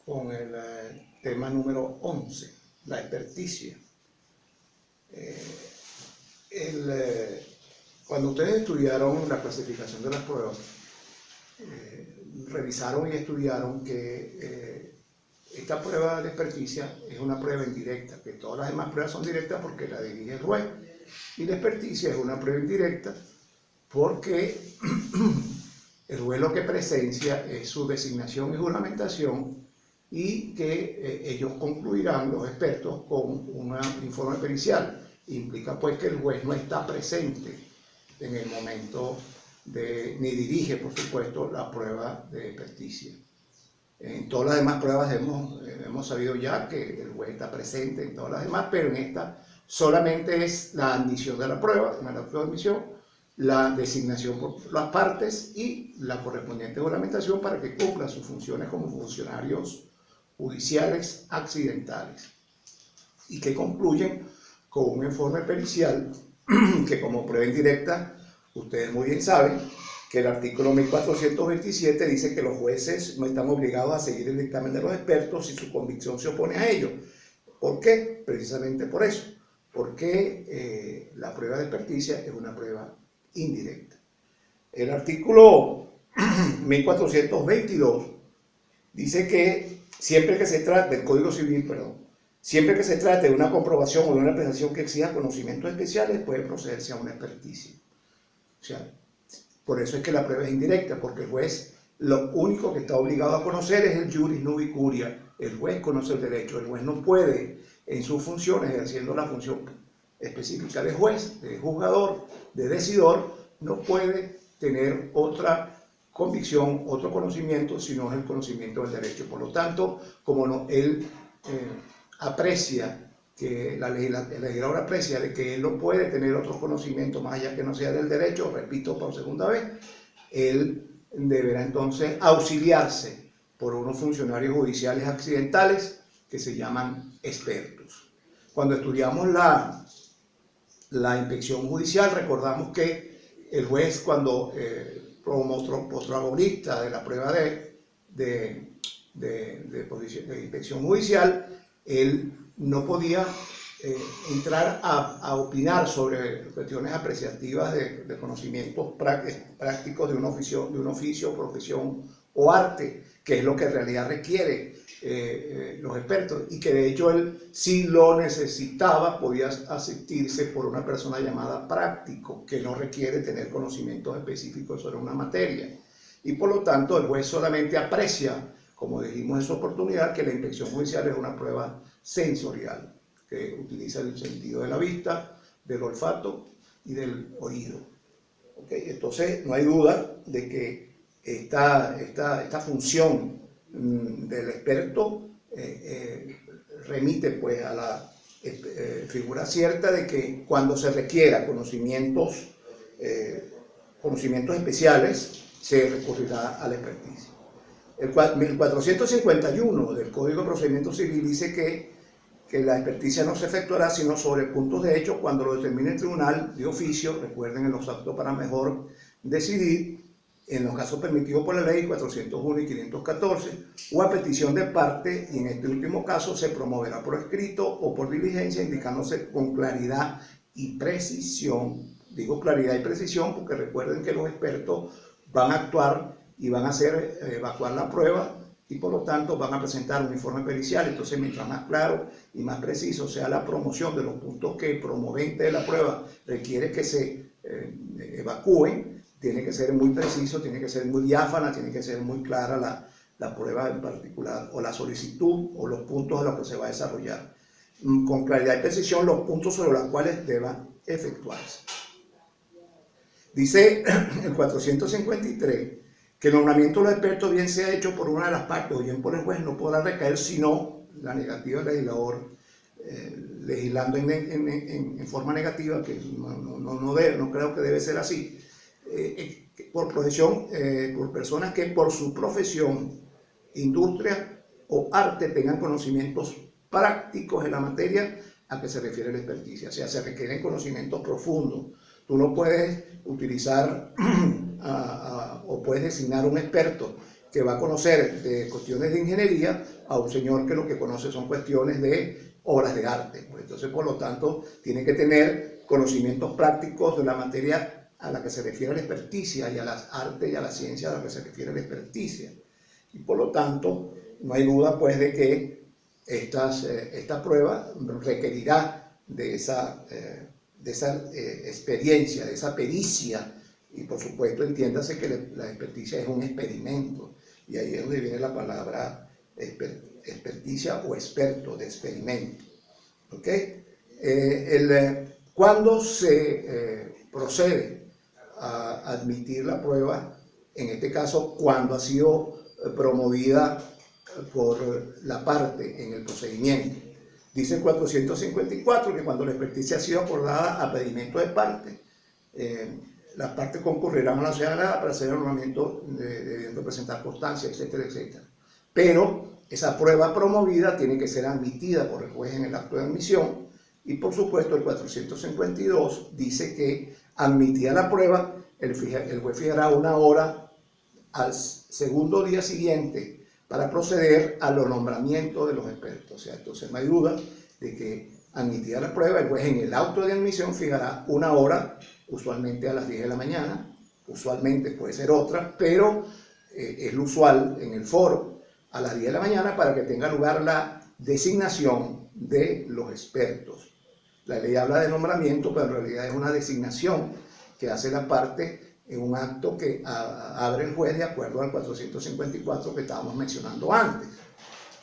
con el tema número 11, la experticia. Cuando ustedes estudiaron la clasificación de las pruebas, revisaron y estudiaron que esta prueba de experticia es una prueba indirecta, que todas las demás pruebas son directas porque la dirige el juez, y la experticia es una prueba indirecta porque el juez lo que presencia es su designación y juramentación, y que ellos concluirán, los expertos, con un informe pericial. Implica pues que el juez no está presente en el momento ni dirige, por supuesto, la prueba de experticia. En todas las demás pruebas hemos sabido ya que el juez está presente en todas las demás, pero en esta solamente es la admisión de la prueba, en el acto de admisión, la designación por las partes y la correspondiente juramentación para que cumpla sus funciones como funcionarios judiciales accidentales, y que concluyen con un informe pericial que, como prueba indirecta, ustedes muy bien saben que el artículo 1427 dice que los jueces no están obligados a seguir el dictamen de los expertos si su convicción se opone a ello. ¿Por qué? Precisamente por eso, porque la prueba de experticia es una prueba indirecta. El artículo 1422 dice que siempre que se trate del Código Civil, siempre que se trate de una comprobación o de una apreciación que exija conocimientos especiales, puede procederse a una experticia. O sea, por eso es que la prueba es indirecta, porque el juez lo único que está obligado a conocer es el juris nubi curia. El juez conoce el derecho, el juez no puede, en sus funciones, ejerciendo la función específica de juez, de juzgador, de decidor, no puede tener otra convicción, otro conocimiento, sino es el conocimiento del derecho. Por lo tanto, como él aprecia, que el legislador aprecia de que él no puede tener otros conocimientos más allá que no sea del derecho, repito por segunda vez, él deberá entonces auxiliarse por unos funcionarios judiciales accidentales que se llaman expertos. Cuando estudiamos la inspección judicial, recordamos que el juez, cuando protagonista de la prueba de inspección judicial, él no podía entrar a opinar sobre cuestiones apreciativas de conocimientos prácticos de un oficio, profesión o arte, que es lo que en realidad requiere los expertos, y que de hecho él, si lo necesitaba, podía asistirse por una persona llamada práctico, que no requiere tener conocimientos específicos sobre una materia. Y por lo tanto el juez solamente aprecia, como dijimos en su oportunidad, que la inspección judicial es una prueba sensorial, que utiliza el sentido de la vista, del olfato y del oído. ¿Okay? Entonces no hay duda de que esta función del experto remite pues a la figura cierta de que cuando se requiera conocimientos especiales, se recurrirá a la experticia. El 451 del Código de Procedimiento Civil dice que la experticia no se efectuará sino sobre puntos de hecho cuando lo determine el tribunal de oficio, recuerden, en los actos para mejor decidir, en los casos permitidos por la ley 401 y 514, o a petición de parte, y en este último caso se promoverá por escrito o por diligencia, indicándose con claridad y precisión. Digo claridad y precisión porque recuerden que los expertos van a actuar y van a hacer evacuar la prueba, y por lo tanto van a presentar un informe pericial. Entonces, mientras más claro y más preciso sea la promoción de los puntos que el promovente de la prueba requiere que se evacúen, tiene que ser muy preciso, tiene que ser muy diáfana, tiene que ser muy clara la prueba en particular, o la solicitud, o los puntos a los que se va a desarrollar. Con claridad y precisión los puntos sobre los cuales deban efectuarse. Dice el 453 que el nombramiento de los expertos, bien sea hecho por una de las partes o bien por el juez, no podrá recaer sino la negativa del legislador, legislando en forma negativa, que no creo que debe ser así, por profesión, por personas que por su profesión, industria o arte tengan conocimientos prácticos en la materia a que se refiere la experticia. O sea, se requieren conocimientos profundos. Tú no puedes utilizar o puedes designar un experto que va a conocer de cuestiones de ingeniería a un señor que lo que conoce son cuestiones de obras de arte. Pues entonces, por lo tanto, tiene que tener conocimientos prácticos de la materia a la que se refiere la experticia y a las artes y a la ciencia a la que se refiere la experticia. Y por lo tanto, no hay duda pues de que esta prueba requerirá de esa experiencia, de esa pericia, y por supuesto entiéndase que la experticia es un experimento, y ahí es donde viene la palabra experticia o experto, de experimento. ¿Ok? Cuando se procede a admitir la prueba, en este caso cuando ha sido promovida por la parte en el procedimiento. Dice el 454 que cuando la experticia ha sido acordada a pedimento de parte, las partes concurrirán a la ciudadanía para hacer el nombramiento debiendo presentar constancia, etcétera, etcétera. Pero esa prueba promovida tiene que ser admitida por el juez en el acto de admisión, y por supuesto el 452 dice que admitida la prueba, el juez fijará una hora al segundo día siguiente para proceder a los nombramientos de los expertos. O sea, entonces no hay duda de que admitida la prueba, el juez en el auto de admisión fijará una hora, usualmente a las 10 de la mañana, usualmente puede ser otra, pero es lo usual en el foro, a las 10 de la mañana, para que tenga lugar la designación de los expertos. La ley habla de nombramiento, pero en realidad es una designación que hace la parte en un acto que abre el juez de acuerdo al 454 que estábamos mencionando antes.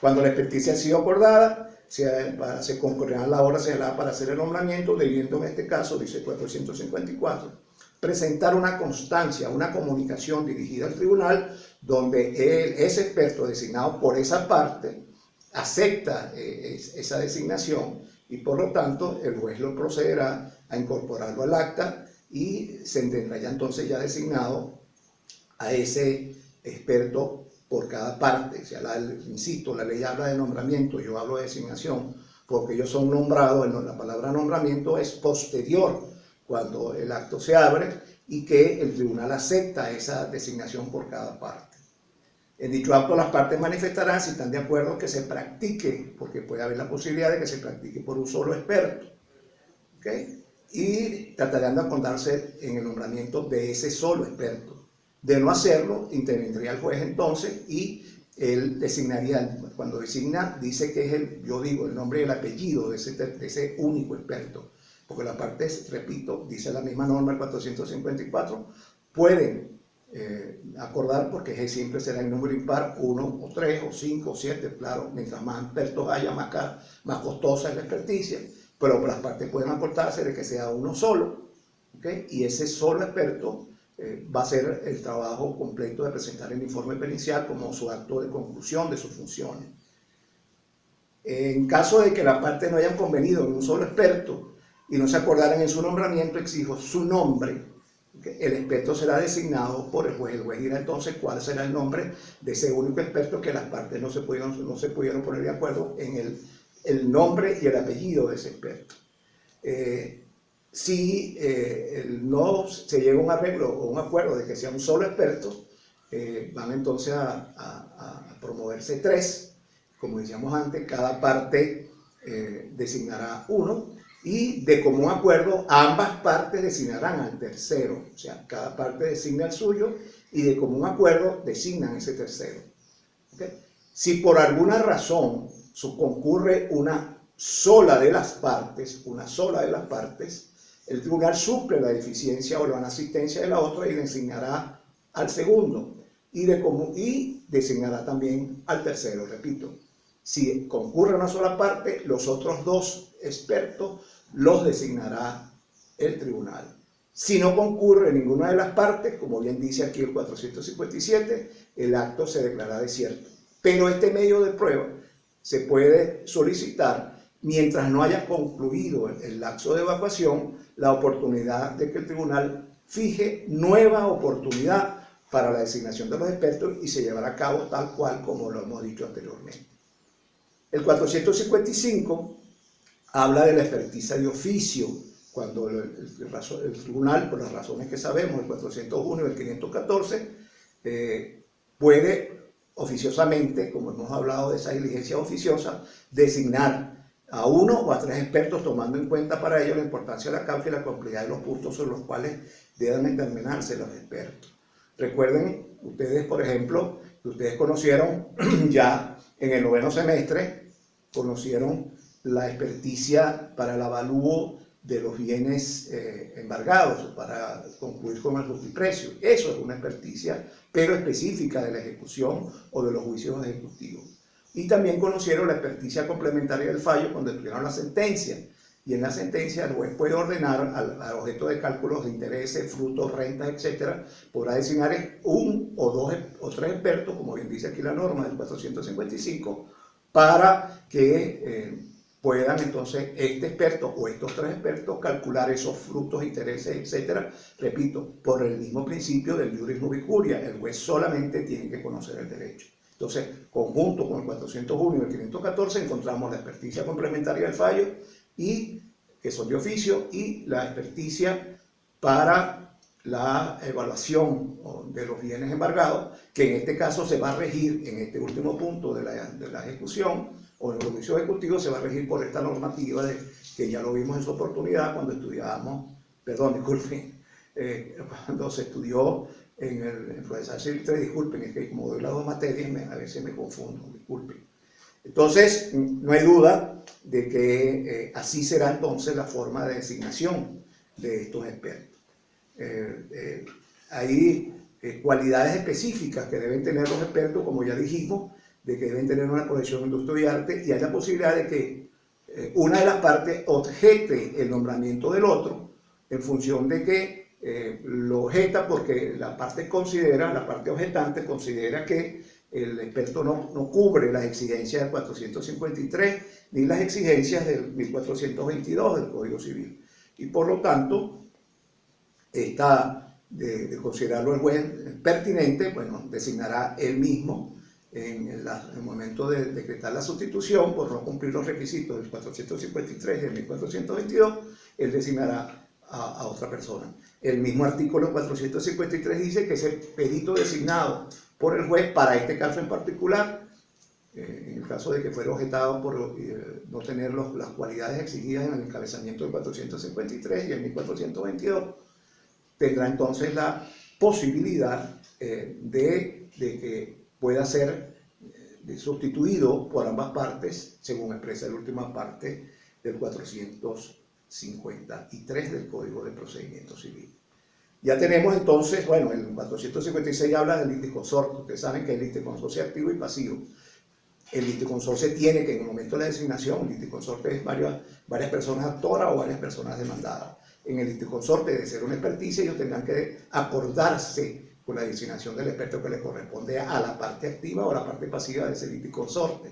Cuando la experticia ha sido acordada, se concurrirá la hora señalada para hacer el nombramiento, debiendo en este caso, dice el 454, presentar una constancia, una comunicación dirigida al tribunal, donde ese experto designado por esa parte acepta esa designación, y por lo tanto el juez lo procederá a incorporarlo al acta, y se tendrá ya entonces ya designado a ese experto por cada parte. O sea, insisto, la ley habla de nombramiento, yo hablo de designación, porque ellos son nombrados, la palabra nombramiento es posterior, cuando el acto se abre y que el tribunal acepta esa designación por cada parte. En dicho acto las partes manifestarán si están de acuerdo que se practique, porque puede haber la posibilidad de que se practique por un solo experto. ¿Okay? Y tratarán de acordarse en el nombramiento de ese solo experto. De no hacerlo, intervendría el juez entonces y él designaría, cuando designa, dice que es el nombre y el apellido de ese único experto. Porque la parte, repito, dice la misma norma, el 454, pueden acordar, porque siempre será el número impar, 1 o 3 o 5 o 7, claro, mientras más expertos haya, más costosa es la experticia, pero las partes pueden acordarse de que sea uno solo, ¿okay? Y ese solo experto va a hacer el trabajo completo de presentar el informe pericial como su acto de conclusión de sus funciones. En caso de que las partes no hayan convenido en un solo experto y no se acordaran en su nombramiento, exijo su nombre. ¿Okay? El experto será designado por el juez. El juez dirá entonces cuál será el nombre de ese único experto, que las partes no se pudieron poner de acuerdo en el nombre y el apellido de ese experto. Si no se llega a un arreglo o un acuerdo de que sea un solo experto, van entonces a promoverse 3. Como decíamos antes, cada parte designará uno, y de común acuerdo ambas partes designarán al tercero. O sea, cada parte designa el suyo y de común acuerdo designan ese tercero. ¿Okay? Si por alguna razón concurre una sola de las partes, el tribunal suple la deficiencia o la inasistencia de la otra y designará al segundo y designará también al tercero. Repito, si concurre una sola parte, los otros 2 expertos los designará el tribunal. Si no concurre ninguna de las partes, como bien dice aquí el 457, el acto se declara desierto. Pero este medio de prueba se puede solicitar mientras no haya concluido el lapso de evacuación, la oportunidad de que el tribunal fije nueva oportunidad para la designación de los expertos y se llevará a cabo tal cual como lo hemos dicho anteriormente. El 455 habla de la experticia de oficio, cuando el tribunal, por las razones que sabemos, el 401 y el 514, puede oficiosamente, como hemos hablado de esa diligencia oficiosa, designar a 1 o a 3 expertos, tomando en cuenta para ello la importancia de la causa y la complejidad de los puntos sobre los cuales deben determinarse los expertos. Recuerden ustedes, por ejemplo, que ustedes conocieron ya en el 9º semestre, conocieron la experticia para el avalúo de los bienes embargados, para concluir con el justiprecio. Eso es una experticia, pero específica de la ejecución o de los juicios ejecutivos. Y también conocieron la experticia complementaria del fallo cuando estudiaron la sentencia. Y en la sentencia el juez puede ordenar al objeto de cálculos de intereses, frutos, rentas, etc. Podrá designar 1 o 2 o 3 expertos, como bien dice aquí la norma del 455, para que puedan entonces este experto o estos 3 expertos calcular esos frutos, intereses, etc. Repito, por el mismo principio del iuris nubi curia, el juez solamente tiene que conocer el derecho. Entonces, conjunto con el 401 y el 514 encontramos la experticia complementaria del fallo, y que son de oficio, y la experticia para la evaluación de los bienes embargados, que en este caso se va a regir, en este último punto de la ejecución, o en el juicio ejecutivo, se va a regir por esta normativa que ya lo vimos en su oportunidad cuando estudiábamos, perdón, disculpen, cuando se estudió en el procesal civil 3, disculpen, es que como doy las 2 materias, a veces me confundo, disculpen. Entonces, no hay duda de que así será entonces la forma de designación de estos expertos. Hay cualidades específicas que deben tener los expertos, como ya dijimos, de que deben tener una proyección industria y arte, y hay la posibilidad de que una de las partes objete el nombramiento del otro en función de que lo objeta porque la parte objetante considera que el experto no cubre las exigencias del 453 ni las exigencias del 1422 del Código Civil. Y por lo tanto, está de considerarlo el juez pertinente, bueno, designará él mismo en el momento de decretar la sustitución por no cumplir los requisitos del 453 y del 1422, él designará a otra persona. El mismo artículo 453 dice que ese perito designado por el juez para este caso en particular, en el caso de que fuera objetado por no tener las cualidades exigidas en el encabezamiento del 453 y el 1422, tendrá entonces la posibilidad de que pueda ser sustituido por ambas partes, según expresa la última parte del 453 del Código de Procedimiento Civil. Ya tenemos entonces, bueno, el 456 habla del litisconsorte. Ustedes saben que el litisconsorte es activo y pasivo. El litisconsorte tiene que, en el momento de la designación, el litisconsorte es varias personas actoras o varias personas demandadas. En el litisconsorte, de ser una experticia, ellos tendrán que acordarse con la designación del experto que le corresponde a la parte activa o a la parte pasiva de ese litisconsorte.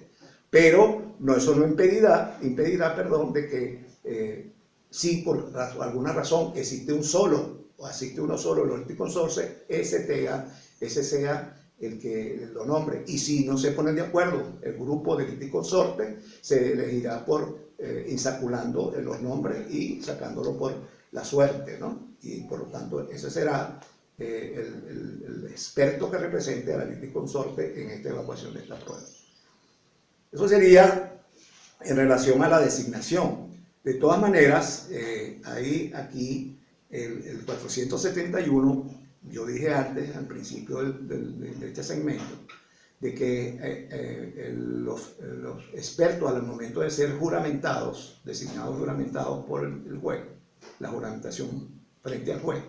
Pero eso no impedirá de que si por alguna razón existe uno solo de los litisconsortes, ese sea el que lo nombre. Y si no se ponen de acuerdo el grupo de litisconsortes, se elegirá por insaculando los nombres y sacándolo por la suerte, ¿no? Y por lo tanto ese será el experto que represente a la litisconsorte en esta evaluación de esta prueba. Eso sería en relación a la designación. De todas maneras, hay aquí el 471, yo dije antes, al principio de este segmento, de que los expertos al momento de ser juramentados, designados juramentados por el juez, la juramentación frente al juez,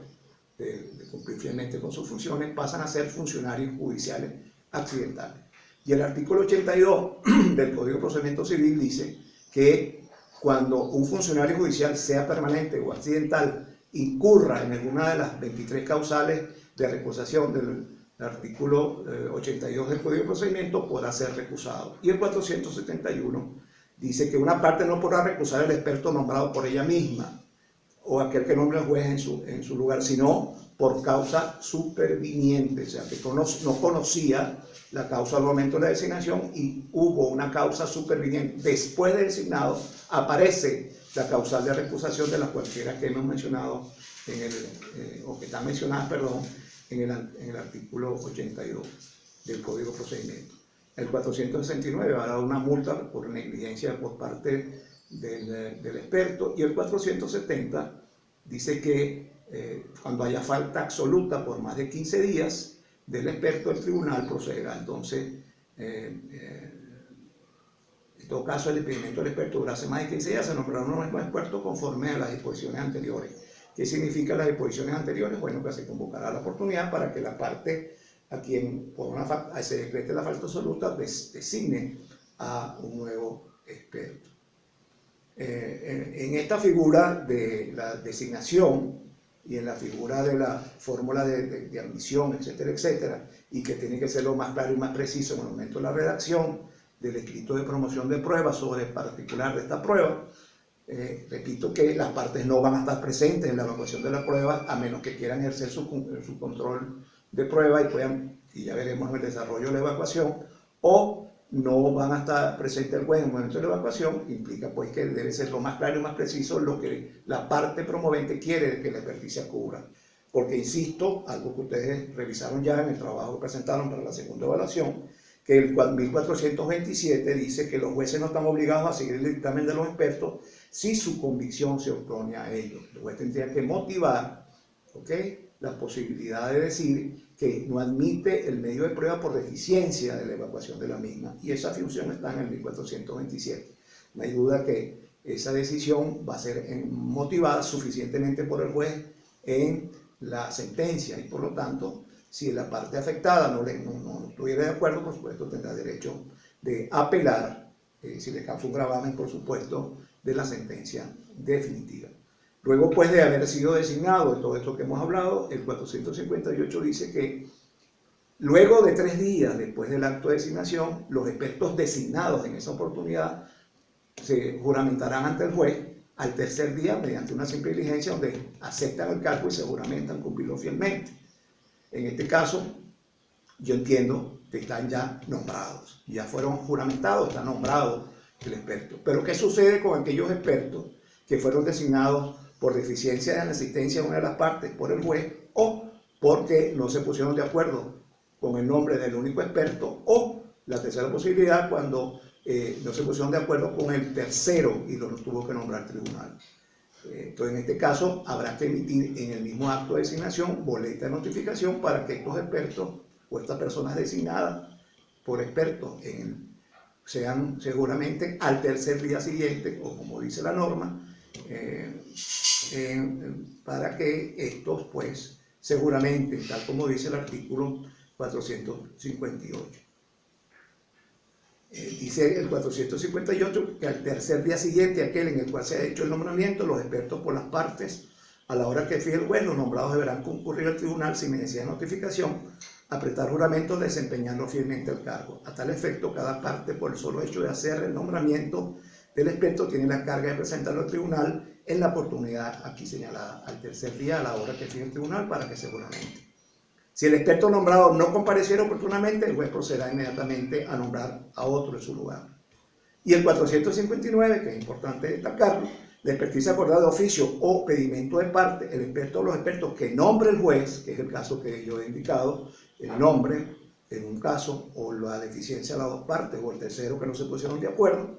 de cumplir fielmente con sus funciones, pasan a ser funcionarios judiciales accidentales. Y el artículo 82 del Código de Procedimiento Civil dice que cuando un funcionario judicial, sea permanente o accidental, incurra en alguna de las 23 causales de recusación del artículo 82 del Código de Procedimiento, podrá ser recusado. Y el 471 dice que una parte no podrá recusar al experto nombrado por ella misma o aquel que nombre al juez en su lugar, sino por causa superviniente, o sea, que no conocía la causa al momento de la designación y hubo una causa superviniente. Después de designado aparece la causal de recusación de las cualquiera que hemos mencionado, o que están mencionadas, perdón, en el artículo 82 del Código de Procedimiento. El 469 va a dar una multa por negligencia por parte del experto, y el 470 dice que cuando haya falta absoluta por más de 15 días del experto, el tribunal procederá. Entonces, en todo caso, el impedimento del experto durase más de 15 días, se nombrará un nuevo experto conforme a las disposiciones anteriores. ¿Qué significan las disposiciones anteriores? Bueno, que se convocará la oportunidad para que la parte a quien se decrete la falta absoluta designe a un nuevo experto. En esta figura de la designación y en la figura de la fórmula de admisión, etcétera, etcétera, y que tiene que ser lo más claro y más preciso en el momento de la redacción del escrito de promoción de pruebas sobre el particular de esta prueba, repito que las partes no van a estar presentes en la evaluación de la prueba a menos que quieran ejercer su control de prueba y ya veremos en el desarrollo de la evacuación, o no van a estar presentes el juez en el momento de la evacuación. Implica pues que debe ser lo más claro y más preciso lo que la parte promovente quiere que la experticia cubra. Porque insisto, algo que ustedes revisaron ya en el trabajo que presentaron para la segunda evaluación, que el 1427 dice que los jueces no están obligados a seguir el dictamen de los expertos si su convicción se opone a ello. El juez tendría que motivar, la posibilidad de decir que no admite el medio de prueba por deficiencia de la evacuación de la misma, y esa función está en el 1427. No hay duda que esa decisión va a ser motivada suficientemente por el juez en la sentencia, y por lo tanto, si la parte afectada no estuviera de acuerdo, por supuesto tendrá derecho de apelar, si le causa un gravamen, por supuesto, de la sentencia definitiva. Luego, pues, de haber sido designado de todo esto que hemos hablado, el 458 dice que luego de 3 días después del acto de designación, los expertos designados en esa oportunidad se juramentarán ante el juez al tercer día mediante una simple diligencia donde aceptan el cargo y se juramentan cumplirlo fielmente. En este caso, yo entiendo que están ya nombrados, ya fueron juramentados, está nombrado el experto. Pero ¿qué sucede con aquellos expertos que fueron designados por deficiencia de la asistencia de una de las partes por el juez, o porque no se pusieron de acuerdo con el nombre del único experto, o la tercera posibilidad, cuando no se pusieron de acuerdo con el tercero y lo tuvo que nombrar el tribunal? Entonces, en este caso, habrá que emitir en el mismo acto de designación boleta de notificación para que estos expertos o estas personas designadas por expertos sean seguramente al tercer día siguiente, o como dice la norma, para que estos, pues, seguramente, tal como dice el artículo 458. Dice el 458 que al tercer día siguiente, aquel en el cual se ha hecho el nombramiento, los expertos por las partes, a la hora que fije el juez, los nombrados deberán concurrir al tribunal sin necesidad de notificación, a prestar juramento desempeñando fielmente el cargo. A tal efecto, cada parte, por el solo hecho de hacer el nombramiento del experto, tiene la carga de presentarlo al tribunal en la oportunidad aquí señalada, al tercer día, a la hora que fije el tribunal, para que se juramente. Si el experto nombrado no compareciera oportunamente, el juez procederá inmediatamente a nombrar a otro en su lugar. Y el 459, que es importante destacarlo, la experticia acordada de oficio o pedimento de parte, el experto o los expertos que nombre el juez, que es el caso que yo he indicado, el nombre en un caso, o la deficiencia de las dos partes, o el tercero que no se pusieron de acuerdo,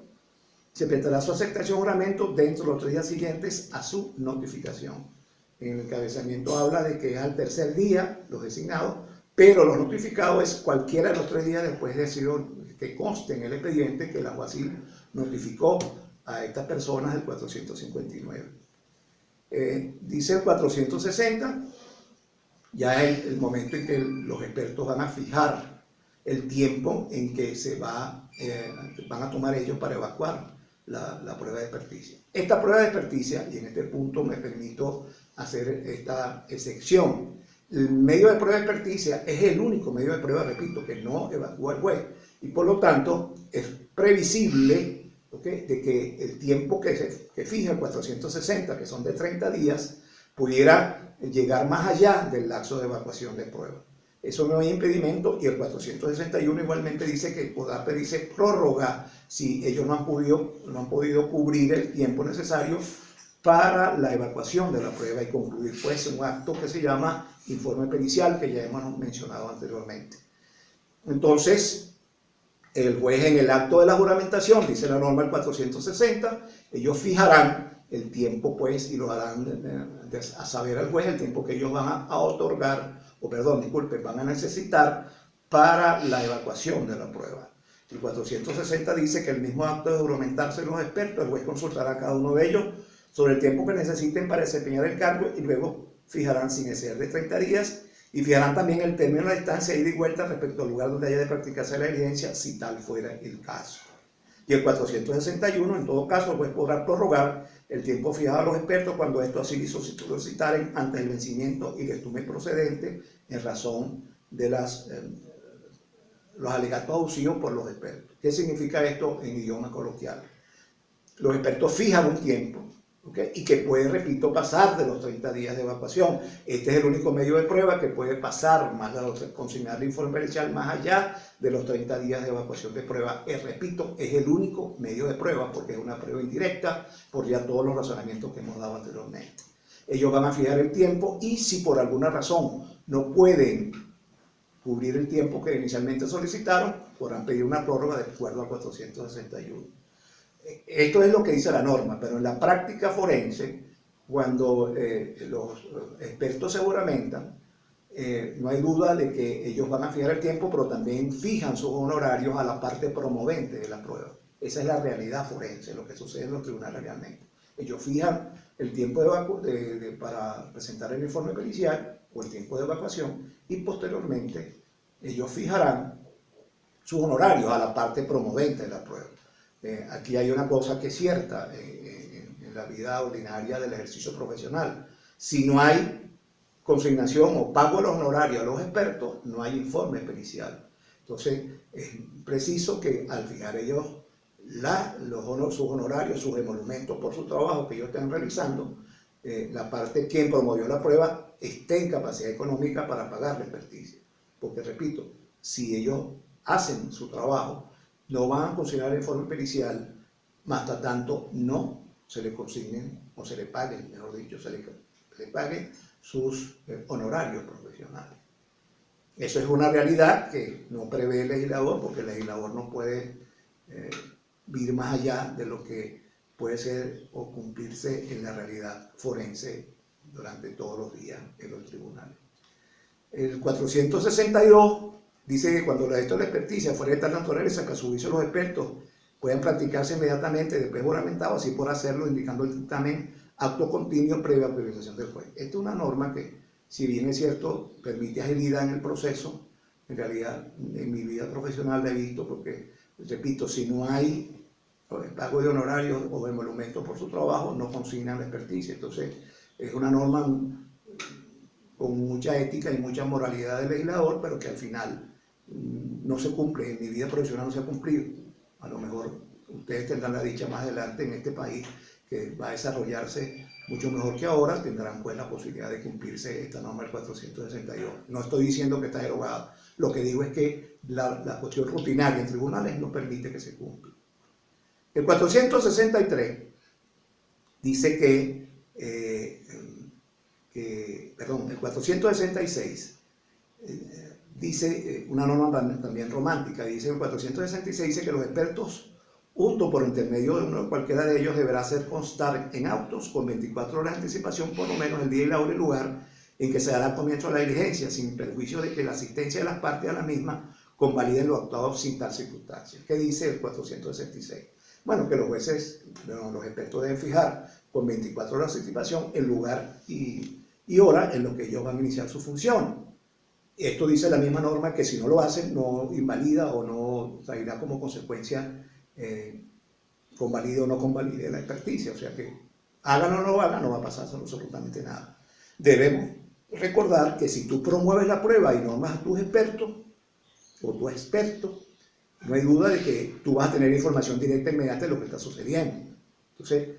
se prestará su aceptación o juramento dentro de los 3 días siguientes a su notificación. En el encabezamiento habla de que es al tercer día los designados, pero los notificados es cualquiera de los 3 días después de que conste en el expediente que el alguacil notificó a estas personas del 459. Dice el 460, ya es el momento en que los expertos van a fijar el tiempo en que van a tomar ellos para evacuar la prueba de experticia. Esta prueba de experticia, y en este punto me permito hacer esta excepción, el medio de prueba de experticia es el único medio de prueba, repito, que no evacúa el juez, y por lo tanto es previsible, de que el tiempo que fija el 460, que son de 30 días, pudiera llegar más allá del lapso de evacuación de prueba. Eso no hay impedimento, y el 461 igualmente dice que podrá pedirse prórroga si ellos no han podido cubrir el tiempo necesario para la evacuación de la prueba y concluir pues un acto que se llama informe pericial, que ya hemos mencionado anteriormente. Entonces, el juez en el acto de la juramentación, dice la norma del 460, ellos fijarán el tiempo, pues, y lo harán a saber al juez el tiempo que ellos van a otorgar, o perdón, disculpen, van a necesitar para la evacuación de la prueba. El 460 dice que el mismo acto de juramentarse los expertos, el juez consultará a cada uno de ellos sobre el tiempo que necesiten para desempeñar el cargo y luego fijarán sin exceder de 30 días y fijarán también el término de la distancia ida y vuelta respecto al lugar donde haya de practicarse la diligencia, si tal fuera el caso. Y el 461, en todo caso, el juez podrá prorrogar el tiempo fijado a los expertos cuando esto así solicitaren antes del vencimiento y estume procedente en razón de los alegatos abusivos por los expertos. ¿Qué significa esto en idioma coloquial? Los expertos fijan un tiempo, ¿okay? Y que puede, repito, pasar de los 30 días de evacuación. Este es el único medio de prueba que puede pasar, más consignar el informe pericial más allá de los 30 días de evacuación de prueba. Repito, es el único medio de prueba porque es una prueba indirecta por ya todos los razonamientos que hemos dado anteriormente. Ellos van a fijar el tiempo y si por alguna razón no pueden cubrir el tiempo que inicialmente solicitaron, podrán pedir una prórroga de acuerdo al 461. Esto es lo que dice la norma, pero en la práctica forense, cuando los expertos se juramentan, no hay duda de que ellos van a fijar el tiempo, pero también fijan sus honorarios a la parte promovente de la prueba. Esa es la realidad forense, lo que sucede en los tribunales realmente. Ellos fijan el tiempo para presentar el informe pericial o el tiempo de evacuación y posteriormente ellos fijarán sus honorarios a la parte promovente de la prueba. Aquí hay una cosa que es cierta en la vida ordinaria del ejercicio profesional. Si no hay consignación o pago de los honorarios a los expertos, no hay informe pericial. Entonces, es preciso que al fijar ellos sus honorarios, sus emolumentos por su trabajo que ellos estén realizando, la parte quien promovió la prueba esté en capacidad económica para pagar la experticia. Porque, repito, si ellos hacen su trabajo, no van a consignar el informe pericial, más hasta tanto no se le consignen o se le paguen, mejor dicho, se le paguen sus honorarios profesionales. Eso es una realidad que no prevé el legislador, porque el legislador no puede ir más allá de lo que puede ser o cumplirse en la realidad forense durante todos los días en los tribunales. El 462 dice que cuando la experticia fuera de tal naturaleza que a su juicio los expertos pueden practicarse inmediatamente después juramentado, así por hacerlo, indicando el dictamen acto continuo previa autorización del juez. Esta es una norma que, si bien es cierto, permite agilidad en el proceso, en realidad en mi vida profesional la he visto porque, repito, si no hay pago de honorarios o de emolumentos por su trabajo, no consignan la experticia. Entonces, es una norma con mucha ética y mucha moralidad del legislador, pero que al final no se cumple, en mi vida profesional no se ha cumplido. A lo mejor ustedes tendrán la dicha más adelante en este país que va a desarrollarse mucho mejor que ahora, tendrán pues la posibilidad de cumplirse esta norma del 462. No estoy diciendo que está derogada, lo que digo es que la cuestión rutinaria en tribunales no permite que se cumpla. El 463 dice el 466 dice una norma también romántica, dice el 466 dice que los expertos, junto por intermedio de cualquiera de ellos, deberá hacer constar en autos con 24 horas de anticipación por lo menos el día y la hora y lugar en que se dará comienzo a la diligencia, sin perjuicio de que la asistencia de las partes a la misma convaliden lo actuado sin tal circunstancia. ¿Qué dice el 466? Bueno, que los jueces, los expertos deben fijar con 24 horas de anticipación el lugar y hora en lo que ellos van a iniciar su función. Esto dice la misma norma que si no lo hacen, no invalida o no traerá como consecuencia convalide o no convalide la experticia. O sea que hagan o no hagan, no va a pasar absolutamente nada. Debemos recordar que si tú promueves la prueba y normas a tus expertos o tu experto, no hay duda de que tú vas a tener información directa e inmediata de lo que está sucediendo. Entonces,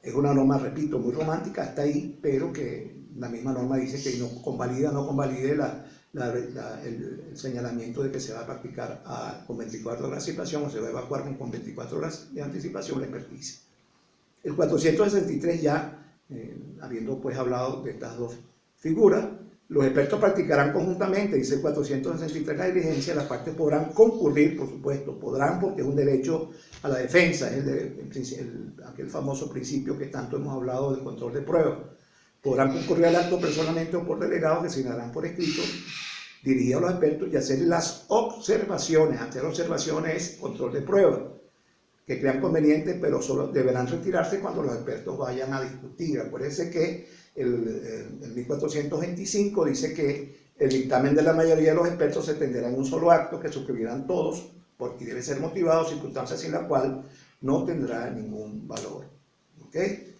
es una norma, repito, muy romántica, está ahí, pero que la misma norma dice que no convalide el señalamiento de que se va a practicar con 24 horas de anticipación o se va a evacuar con 24 horas de anticipación la experticia. El 463 ya, habiendo pues hablado de estas dos figuras, Los expertos practicarán conjuntamente, dice el 463 la diligencia, las partes podrán concurrir, por supuesto, podrán porque es un derecho a la defensa, es aquel famoso principio que tanto hemos hablado del control de pruebas. Podrán concurrir al acto personalmente o por delegado, que asignarán por escrito, dirigido a los expertos y hacer las observaciones. Hacer observaciones es control de pruebas, que crean conveniente, pero solo deberán retirarse cuando los expertos vayan a discutir. Acuérdense que el 1425 dice que el dictamen de la mayoría de los expertos se entenderá en un solo acto que suscribirán todos, porque debe ser motivado, circunstancias sin la cual no tendrá ningún valor. ¿Okay?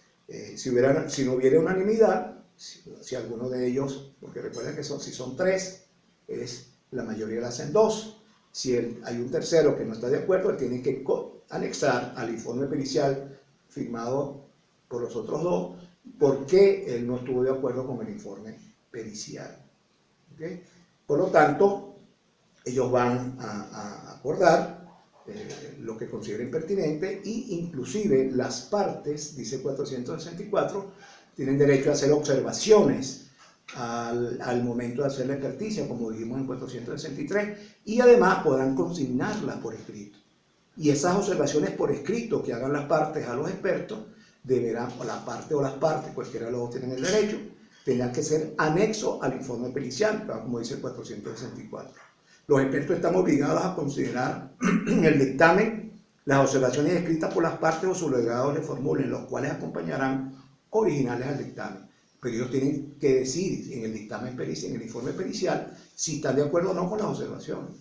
Si no hubiera unanimidad, si alguno de ellos, porque recuerden que si son 3, la mayoría la hacen 2. Si hay un tercero que no está de acuerdo, él tiene que anexar al informe pericial firmado por los otros 2 por qué él no estuvo de acuerdo con el informe pericial. ¿Okay? Por lo tanto, ellos van a acordar lo que consideren pertinente, y inclusive las partes, dice 464, tienen derecho a hacer observaciones al momento de hacer la experticia, como dijimos en 463, y además podrán consignarlas por escrito. Y esas observaciones por escrito que hagan las partes a los expertos deberán, o la parte o las partes, cualquiera de los dos tienen el derecho, tendrán que ser anexo al informe pericial, como dice el 464. Los expertos están obligados a considerar en el dictamen las observaciones escritas por las partes o sus delegados le formulen, los cuales acompañarán originales al dictamen. Pero ellos tienen que decir en el dictamen pericial, en el informe pericial, si están de acuerdo o no con las observaciones.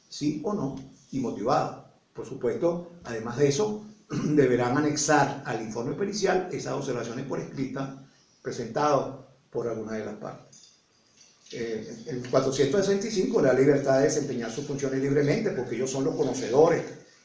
Sí o no, y motivado. Por supuesto, además de eso, deberán anexar al informe pericial esas observaciones por escrita presentadas por alguna de las partes. El 465, la libertad de desempeñar sus funciones libremente, porque ellos son los conocedores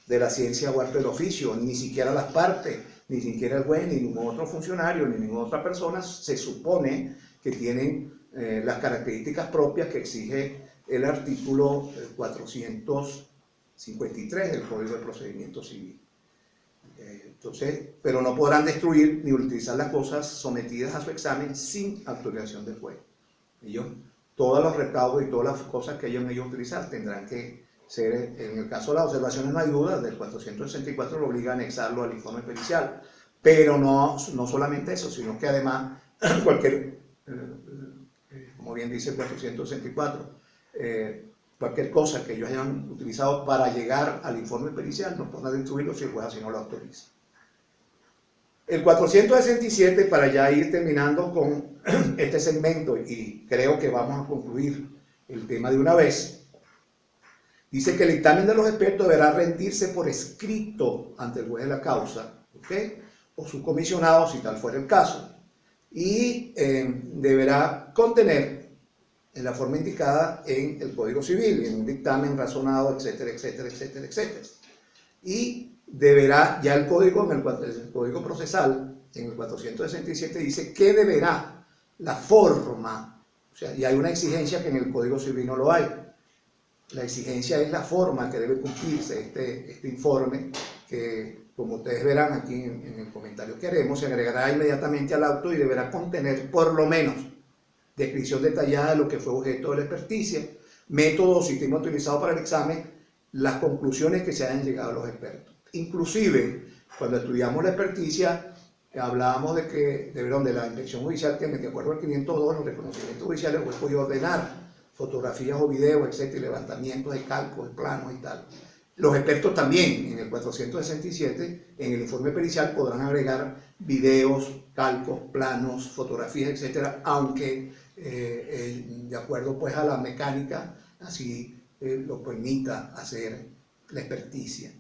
de la ciencia o arte del oficio. Ni siquiera las partes, ni siquiera el juez, ni ningún otro funcionario, ni ninguna otra persona se supone que tienen las características propias que exige el artículo 453 del Código de Procedimiento Civil. Entonces, pero no podrán destruir ni utilizar las cosas sometidas a su examen sin autorización del juez. Ellos, todos los recaudos y todas las cosas que ellos utilizar tendrán que ser, en el caso de las observaciones no hay duda, del 464 lo obliga a anexarlo al informe pericial, pero no solamente eso, sino que además cualquier, como bien dice el 464, cualquier cosa que ellos hayan utilizado para llegar al informe pericial no podrán destruirlo si el juez así no lo autoriza. El 467, para ya ir terminando con este segmento, y creo que vamos a concluir el tema de una vez, dice que el dictamen de los expertos deberá rendirse por escrito ante el juez de la causa, ¿okay? O su comisionado, si tal fuera el caso, y deberá contener en la forma indicada en el Código Civil, en un dictamen razonado, etcétera, etcétera, etcétera, etcétera. Y deberá, ya el código procesal, en el 467, dice que deberá la forma, o sea, y hay una exigencia que en el Código Civil no lo hay. La exigencia es la forma que debe cumplirse este informe, que como ustedes verán aquí en el comentario que haremos, se agregará inmediatamente al auto y deberá contener por lo menos descripción detallada de lo que fue objeto de la experticia, método o sistema utilizado para el examen, las conclusiones que se hayan llegado a los expertos. Inclusive, cuando estudiamos la experticia, hablábamos de la inspección judicial, que de acuerdo al 502, los reconocimientos judiciales, el juez podía ordenar fotografías o videos, etcétera, y levantamientos de cálculos, de planos y tal. Los expertos también, en el 467, en el informe pericial podrán agregar videos, cálculos, planos, fotografías, etcétera, aunque de acuerdo pues a la mecánica, así lo permita hacer la experticia.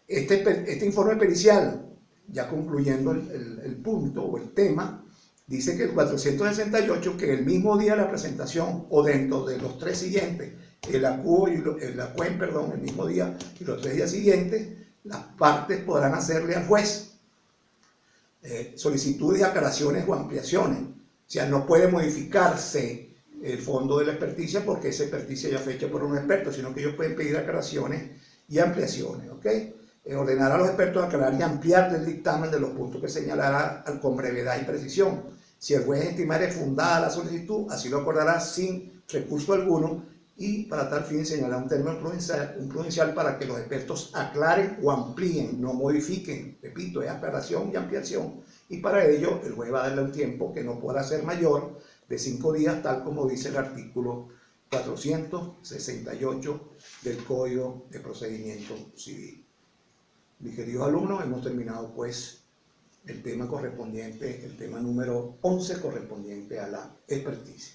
Este informe pericial, ya concluyendo el punto o el tema, dice que el 468, que el mismo día de la presentación o dentro de los 3 siguientes, el mismo día y los 3 días siguientes, las partes podrán hacerle al juez solicitudes de aclaraciones o ampliaciones. O sea, no puede modificarse el fondo de la experticia porque esa experticia ya fue hecha por un experto, sino que ellos pueden pedir aclaraciones y ampliaciones, ¿ok? Ordenar a los expertos aclarar y ampliar el dictamen de los puntos que señalará con brevedad y precisión. Si el juez estimare fundada la solicitud, así lo acordará sin recurso alguno, y para tal fin señalará un término prudencial para que los expertos aclaren o amplíen, no modifiquen. Repito, es aclaración y ampliación, y para ello el juez va a darle un tiempo que no podrá ser mayor de 5 días, tal como dice el artículo 468 del Código de Procedimiento Civil. Mis queridos alumnos, hemos terminado pues el tema correspondiente, el tema número 11 correspondiente a la experticia.